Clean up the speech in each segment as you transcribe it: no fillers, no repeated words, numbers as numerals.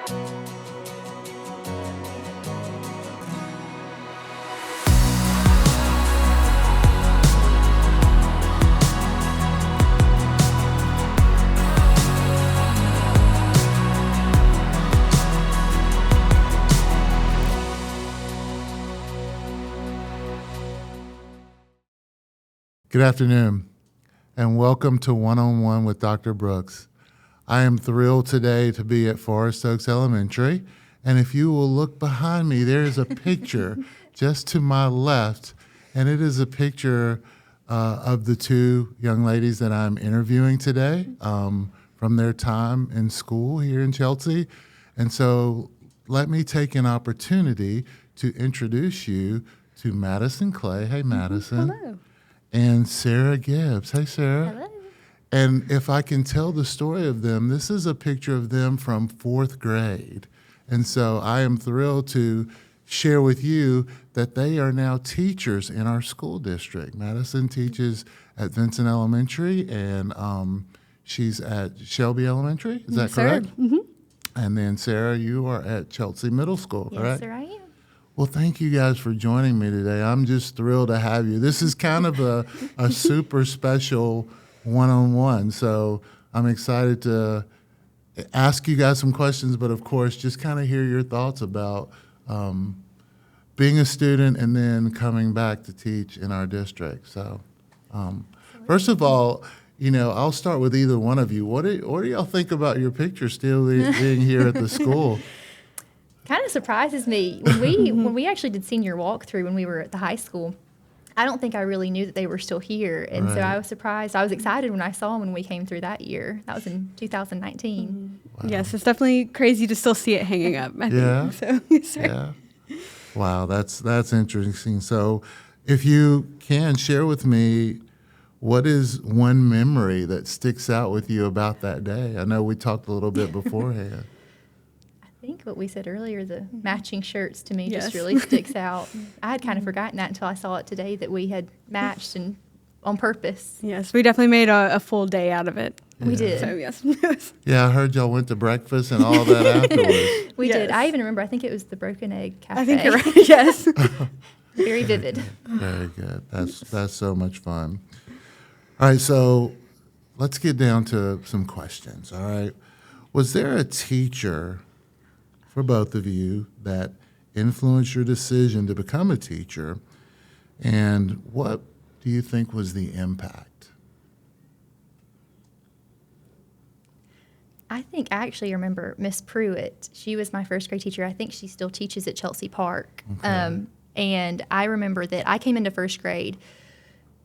Good afternoon, and welcome to One-on-One with Dr. Brooks. I am thrilled today to be at Forest Oaks Elementary, and if you will look behind me, there is a picture just to my left, and it is a picture of the two young ladies that I'm interviewing today from their time in school here in Chelsea. And so let me take an opportunity to introduce you to Madison Clay. Hey, Madison. Hello. And Sarah Gibbs. Hey, Sarah. Hello. And if I can tell the story of them, this is a picture of them from 4th grade. And so I am thrilled to share with you that they are now teachers in our school district. Madison teaches at Vincent Elementary, and she's at Shelby Elementary. Is that correct? Mm-hmm. And then, Sarah, you are at Chelsea Middle School, correct? Yes, sir, I am. Well, thank you guys for joining me today. I'm just thrilled to have you. This is kind of a super special one-on-one, so I'm excited to ask you guys some questions, but of course, just kind of hear your thoughts about being a student and then coming back to teach in our district. So first of all, I'll start with either one of you. What do y'all think about your picture still being here at the school? Kind of surprises me. When we actually did senior walkthrough when we were at the high school, I don't think I really knew that they were still here. And so I was surprised. I was excited when I saw them when we came through that year. That was in 2019. Mm-hmm. Wow. Yes, it's definitely crazy to still see it hanging up. I think. So, yes, sir. Yeah. Wow, that's interesting. So if you can share with me, what is one memory that sticks out with you about that day? I know we talked a little bit beforehand. I think what we said earlier, the matching shirts to me Yes. just really sticks out. I had kind of forgotten that until I saw it today that we had matched and on purpose. Yes, we definitely made a full day out of it. We did. So, yes. Yeah, I heard y'all went to breakfast and all that afterwards. We did. Yes. I even remember, I think it was the Broken Egg Cafe. I think you're right, yes. Very vivid. Very good. That's so much fun. All right, so let's get down to some questions, all right? Was there a teacher for both of you that influenced your decision to become a teacher, and what do you think was the impact? I think I actually remember Miss Pruitt. She was my first grade teacher. I think she still teaches at Chelsea Park. Okay. And I remember that I came into first grade.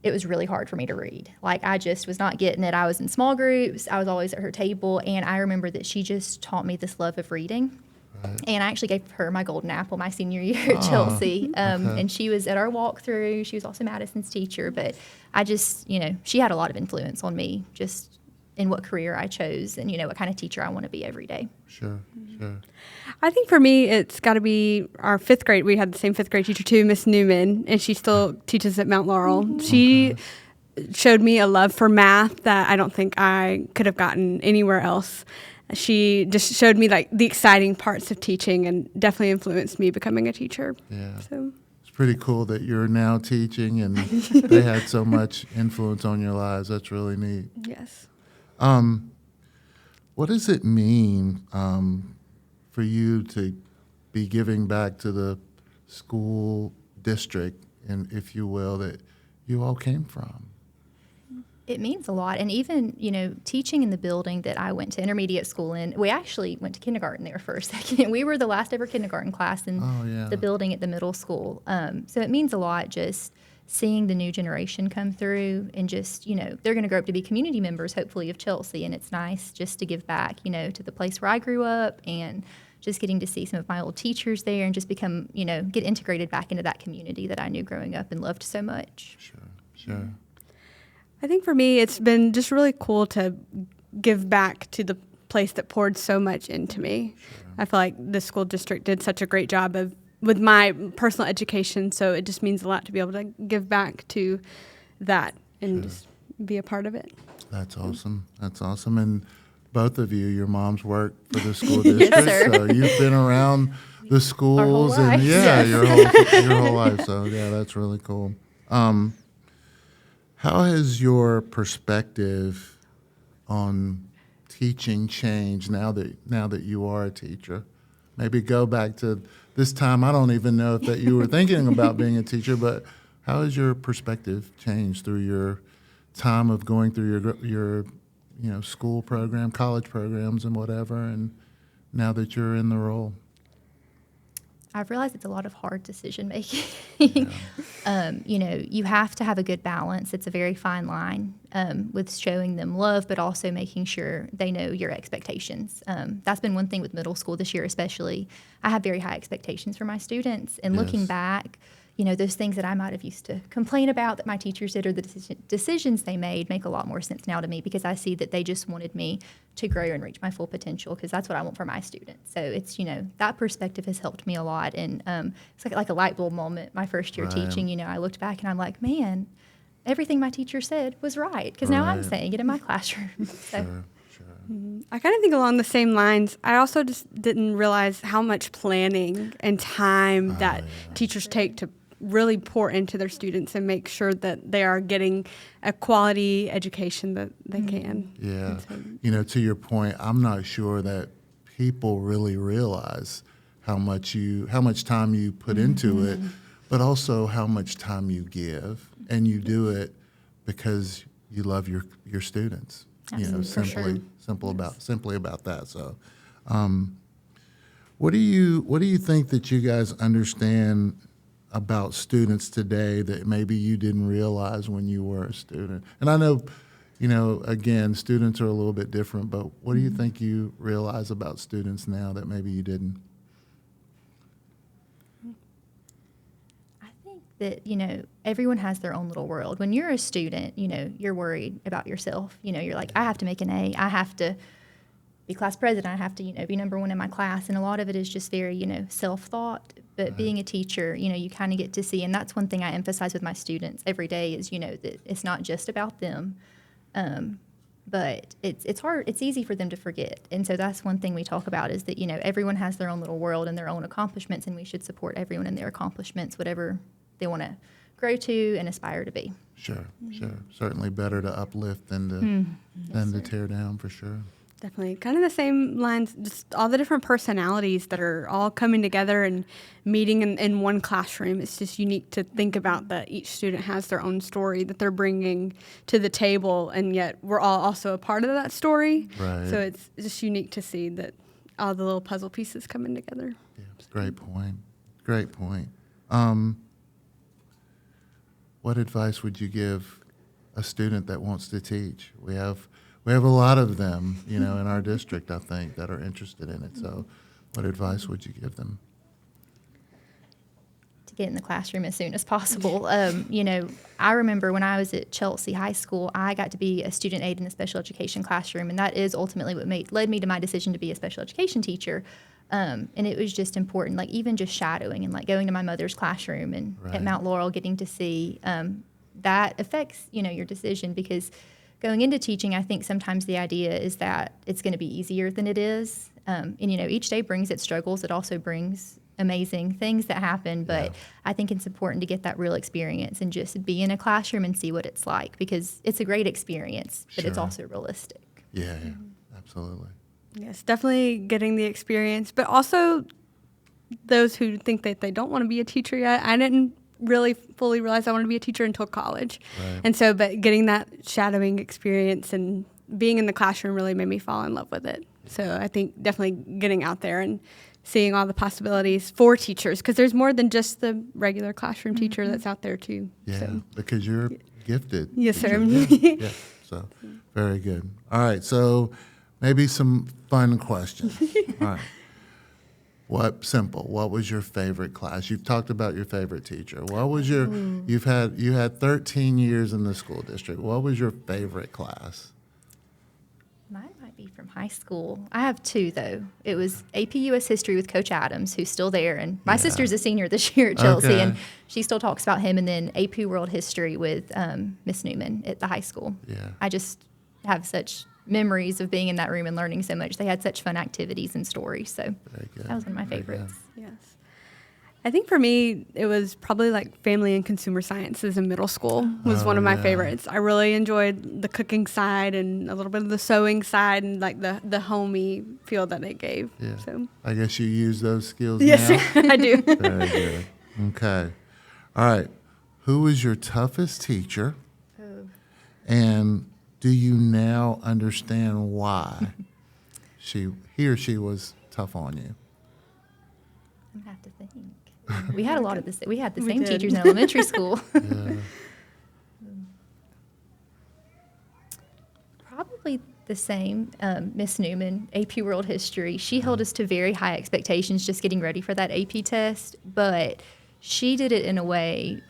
It was really hard for me to read. Like, I just was not getting it. I was in small groups. I was always at her table. And I remember that she just taught me this love of reading. Right. And I actually gave her my golden apple my senior year at Chelsea. Okay. And she was at our walkthrough. She was also Madison's teacher. But I just, she had a lot of influence on me just in what career I chose and, what kind of teacher I want to be every day. Sure. I think for me, it's got to be our 5th grade. We had the same 5th grade teacher too, Miss Newman, and she still teaches at Mount Laurel. Mm-hmm. She showed me a love for math that I don't think I could have gotten anywhere else. She just showed me like the exciting parts of teaching and definitely influenced me becoming a teacher. Yeah. So It's pretty cool that you're now teaching and they had so much influence on your lives. That's really neat. yes. What does it mean for you to be giving back to the school district, and if you will, that you all came from? It means a lot. And even, teaching in the building that I went to intermediate school in, we actually went to kindergarten there for a second. We were the last ever kindergarten class in the building at the middle school. So it means a lot just seeing the new generation come through and just, they're going to grow up to be community members, hopefully, of Chelsea. And it's nice just to give back, to the place where I grew up and just getting to see some of my old teachers there and just become, get integrated back into that community that I knew growing up and loved so much. Sure. I think for me, it's been just really cool to give back to the place that poured so much into me. Sure. I feel like the school district did such a great job with my personal education, so it just means a lot to be able to give back to that and just be a part of it. That's awesome. And both of you, your moms work for the school district, sir. so you've been around the schools whole and lives, yeah, yes. your whole life. So yeah, that's really cool. How has your perspective on teaching changed now that you are a teacher? Maybe go back to this time. I don't even know if that you were thinking about being a teacher, but how has your perspective changed through your time of going through your school program, college programs, and whatever, and now that you're in the role? I've realized it's a lot of hard decision making. You have to have a good balance. It's a very fine line with showing them love, but also making sure they know your expectations. That's been one thing with middle school this year, especially. I have very high expectations for my students, and looking back, those things that I might have used to complain about that my teachers did or the decisions they made make a lot more sense now to me because I see that they just wanted me to grow and reach my full potential because that's what I want for my students. So it's, that perspective has helped me a lot. And it's like a light bulb moment my first year teaching. I looked back and I'm like, man, everything my teacher said was right because now I'm saying it in my classroom. So. Sure. I kind of think along the same lines. I also just didn't realize how much planning and time that teachers take to really pour into their students and make sure that they are getting a quality education that they can. Yeah. To your point, I'm not sure that people really realize how much time you put into it, but also how much time you give, and you do it because you love your students. Absolutely, Simply about that. So, what do you think that you guys understand about students today that maybe you didn't realize when you were a student? And I know, again, students are a little bit different, but what do you think you realize about students now that maybe you didn't? I think that, everyone has their own little world. When you're a student, you're worried about yourself. You're like, I have to make an A. I have to be class president. I have to, be number one in my class. And a lot of it is just very, self-thought. But being a teacher, you kind of get to see, and that's one thing I emphasize with my students every day is, that it's not just about them, but it's hard. It's easy for them to forget. And so that's one thing we talk about is that, everyone has their own little world and their own accomplishments, and we should support everyone in their accomplishments, whatever they want to grow to and aspire to be. Sure. Certainly better to uplift than to tear down, for sure. Definitely. Kind of the same lines, just all the different personalities that are all coming together and meeting in one classroom. It's just unique to think about that each student has their own story that they're bringing to the table, and yet we're all also a part of that story. Right. So it's just unique to see that all the little puzzle pieces coming together. Yeah, great point. What advice would you give a student that wants to teach? We have a lot of them, in our district, I think, that are interested in it. So what advice would you give them? To get in the classroom as soon as possible. I remember when I was at Chelsea High School, I got to be a student aide in the special education classroom, and that is ultimately what led me to my decision to be a special education teacher. And it was just important, like even just shadowing and like going to my mother's classroom and at Mount Laurel, getting to see that affects, your decision because going into teaching, I think sometimes the idea is that it's going to be easier than it is. And, each day brings its struggles. It also brings amazing things that happen. But I think it's important to get that real experience and just be in a classroom and see what it's like because it's a great experience, but it's also realistic. Yeah, absolutely. Yes, definitely getting the experience, but also those who think that they don't want to be a teacher yet. I didn't really fully realized I wanted to be a teacher until college. Right. And so, but getting that shadowing experience and being in the classroom really made me fall in love with it. So I think definitely getting out there and seeing all the possibilities for teachers, because there's more than just the regular classroom teacher that's out there too. Yeah, so. Because you're gifted. Yes, sir. Yeah, so very good. All right, so maybe some fun questions. All right. What was your favorite class? You've talked about your favorite teacher. What was you had 13 years in the school district. What was your favorite class? Mine might be from high school. I have two, though. It was AP US History with Coach Adams, who's still there. And my sister's a senior this year at Chelsea, and she still talks about him. And then AP World History with Miss Newman at the high school. Yeah. I just have such memories of being in that room and learning so much. They had such fun activities and stories. So Very good. that was one of my Very favorites. Yes. I think for me, it was probably like family and consumer sciences in middle school was one of my favorites. I really enjoyed the cooking side and a little bit of the sewing side and like the homey feel that it gave. Yeah. So I guess you use those skills yes, now? I do. Very good. Okay. All right. Who was your toughest teacher? Oh. And do you now understand why he or she was tough on you? I'm gonna have to think. We had a lot of this. We had the We same did. teachers in elementary school. Yeah. Probably the same. Miss Newman, AP World History. She held us to very high expectations just getting ready for that AP test, but she did it in a way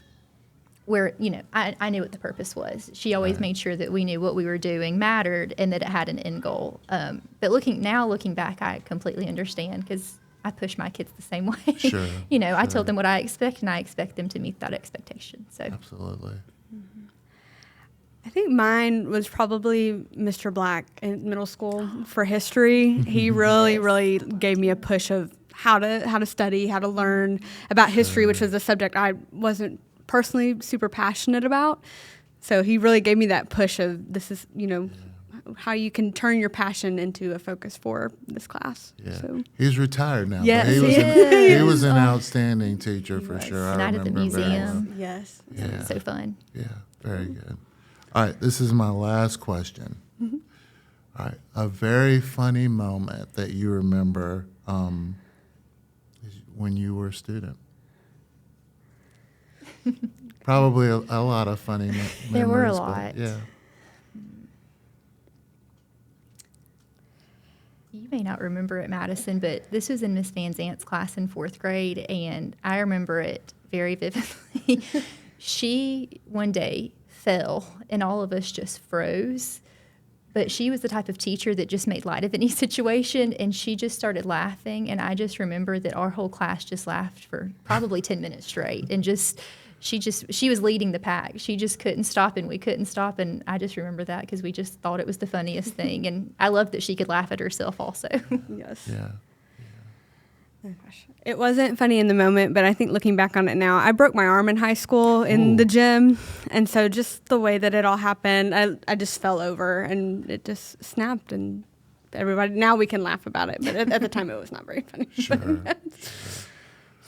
where, I knew what the purpose was. She always Right. made sure that we knew what we were doing mattered and that it had an end goal. But looking back, I completely understand because I push my kids the same way. Sure, I sure. told them what I expect, and I expect them to meet that expectation. So Absolutely. I think mine was probably Mr. Black in middle school for history. He really, Yes. really gave me a push of how to study, how to learn about history, which was a subject I wasn't personally super passionate about. So he really gave me that push of this is, how you can turn your passion into a focus for this class. Yeah. So He's retired now. Yes, but he was he he is. was an outstanding teacher for was. sure. I Night at the remember very well. museum. yes. Yeah. so fun. Yeah, very good. All right, this is my last question. All right, a very funny moment that you remember when you were a student. Probably a lot of funny memories. There were a but lot. Yeah. You may not remember it, Madison, but this was in Miss Van Zant's class in 4th grade, and I remember it very vividly. She, one day, fell, and all of us just froze. But she was the type of teacher that just made light of any situation, and she just started laughing, and I just remember that our whole class just laughed for probably 10 minutes straight, and she was leading the pack. She just couldn't stop, and we couldn't stop, and I just remember that because we just thought it was the funniest thing, and I loved that she could laugh at herself also. Yes. Yeah. Oh, gosh. It wasn't funny in the moment, but I think looking back on it now, I broke my arm in high school in the gym. And so just the way that it all happened, I just fell over and it just snapped. And everybody, now we can laugh about it. But at the time, it was not very funny. Sure.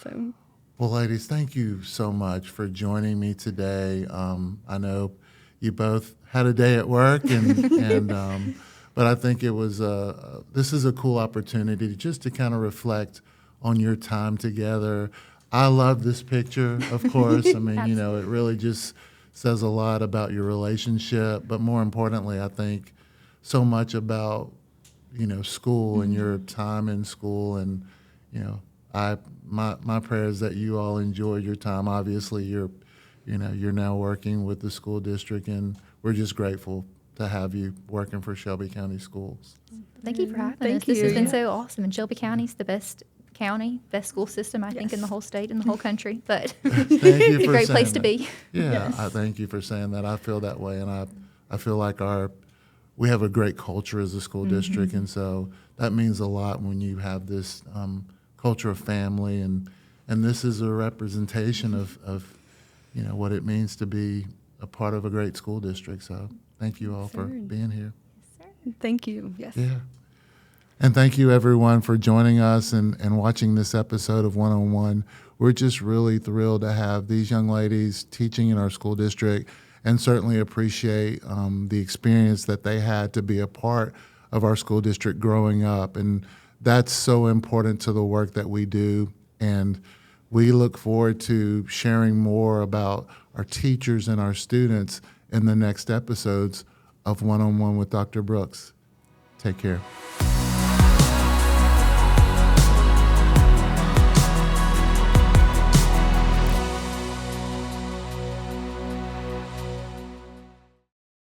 So, Well, ladies, thank you so much for joining me today. I know you both had a day at work, but I think it was this is a cool opportunity just to kind of reflect on your time together. I love this picture, of course. I mean, it really just says a lot about your relationship, but more importantly, I think so much about school and your time in school, and my prayer is that you all enjoyed your time. Obviously, you're now working with the school district, and we're just grateful to have you working for Shelby County Schools. Thank you for having us. Thank This has you. been so awesome, and Shelby County's the best county, best school system, I think, in the whole state and the whole country. But Thank you it's a for great saying place to that. be. Yeah, Yes. I thank you for saying that. I feel that way, and I feel like we have a great culture as a school district, and so that means a lot when you have this culture of family, and this is a representation of what it means to be a part of a great school district. So thank you all for being here. thank you. Yes. Yeah. And thank you, everyone, for joining us and watching this episode of One-on-One. We're just really thrilled to have these young ladies teaching in our school district, and certainly appreciate the experience that they had to be a part of our school district growing up. And that's so important to the work that we do. And we look forward to sharing more about our teachers and our students in the next episodes of One-on-One with Dr. Brooks. Take care.